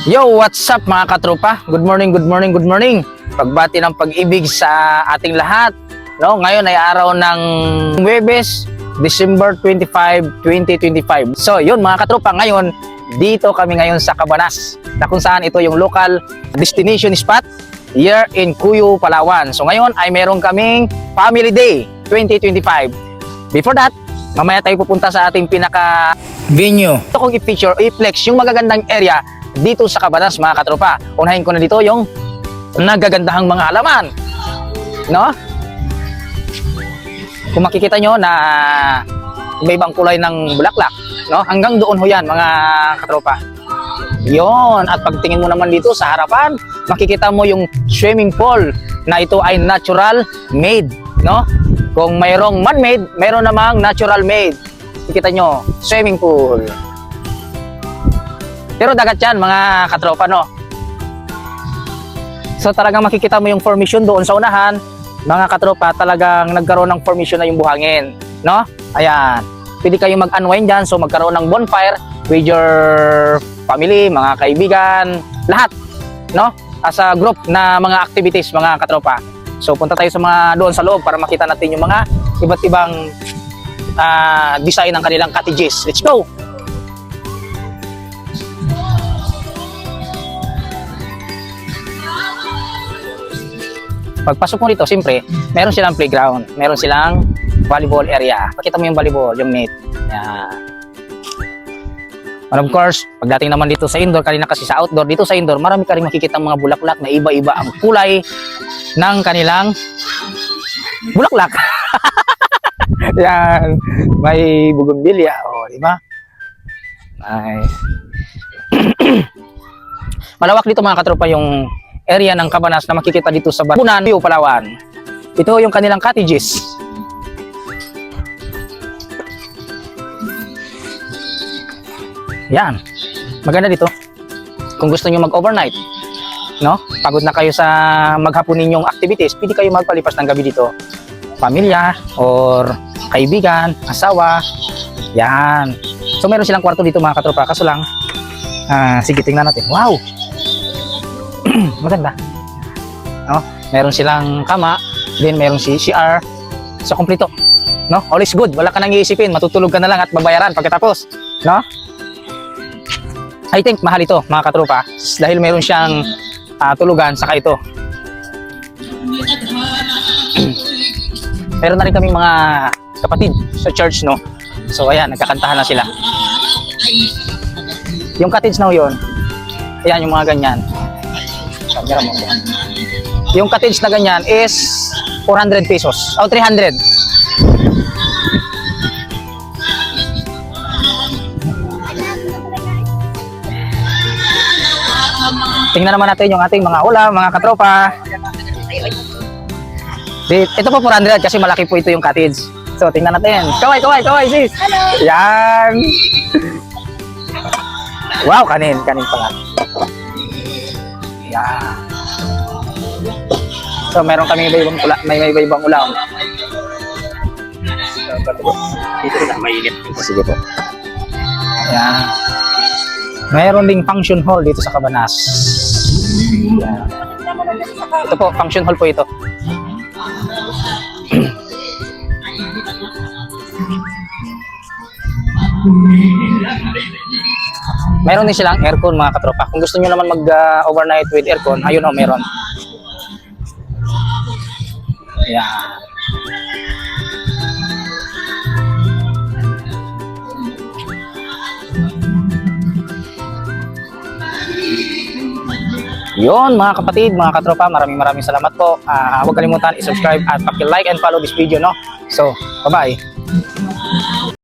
Yo, what's up mga katropa? Good morning, good morning, good morning. Pagbati ng pag-ibig sa ating lahat. No, ngayon ay araw ng Huwebes, December 25, 2025. So, yun mga katropa, ngayon dito kami ngayon sa Cabanas, na kung saan ito yung local destination spot here in Cuyo, Palawan. So, ngayon ay meron kaming Family Day 2025. Before that, mamaya tayo pupunta sa ating pinaka venue. Ito kong i-feature, i-flex yung magagandang area dito sa Cabanas mga katropa. Unahin ko na dito yung nagagandahang mga halaman, no? Kung makikita nyo na iba-ibang kulay ng bulaklak, no? Hanggang doon ho yan mga katropa. Yon, at pagtingin mo naman dito sa harapan, makikita mo yung swimming pool na ito ay natural made, no? Kung mayroong man-made, mayroon namang natural made. Makikita nyo, swimming pool. Pero dagat yan mga katropa, no? So talagang makikita mo yung formation doon sa unahan, mga katropa, talagang nagkaroon ng formation na yung buhangin, no? Ayan, pwede kayong mag-unwind dyan, so magkaroon ng bonfire with your family, mga kaibigan, lahat, no? As a group na mga activities, mga katropa. So punta tayo sa mga doon sa loob para makita natin yung mga iba't ibang design ng kanilang cottages. Let's go! Pagpasok mo dito, siyempre, meron silang playground, meron silang volleyball area. Pakita mo yung volleyball, yung net. Yan. And of course, pagdating naman dito sa indoor, kanina kasi sa outdoor, dito sa indoor, marami ka rin makikita mga bulaklak na iba-iba ang kulay ng kanilang bulaklak. Yan. May bougainvillea, di ba? Nice. Malawak dito mga katropa yung area ng Cabanas na makikita dito sa Bakunan, Cuyo, Palawan. Ito yung kanilang cottages. Yan. Maganda dito. Kung gusto niyo mag-overnight, no? Pagod na kayo sa maghapon ninyong activities, pwede kayo magpalipas ng gabi dito. Pamilya or kaibigan, asawa. Yan. So meron silang kwarto dito mga katropa. Kaso lang, sige tingnan natin. Wow! Maganda, no? Meron silang kama, then meron si CR, so kompleto, no? All is good, wala ka nang iisipin, matutulog ka na lang at babayaran pagkatapos, no? I think mahal ito mga katropa dahil meron siyang tulugan saka ito. Meron na rin kaming mga kapatid sa church, no? So ayan, nagkakantahan na sila. Yung cottage na yun, ayan yung mga ganyan. Yung cottage na ganyan is 400 pesos o 300. Tingnan naman natin yung ating mga ulam, mga katropa. Ito po 400 kasi malaki po ito yung cottage. So tingnan natin. Kaway sis. Hello. Yan. Wow, kanin pa nga. Yeah. So meron kami iba-ibang ulam. Dito na mainit. Sige po. Ayan. Mayroon ding function hall dito sa Cabanas. Ayan. Ito po, function hall po ito. Meron din silang aircon mga katropa. Kung gusto nyo naman mag-overnight with aircon, ayun o, meron. Ayan. Yun mga kapatid, mga katropa, maraming salamat po. Huwag kalimutan i-subscribe at paki-like and follow this video, no? So, bye-bye.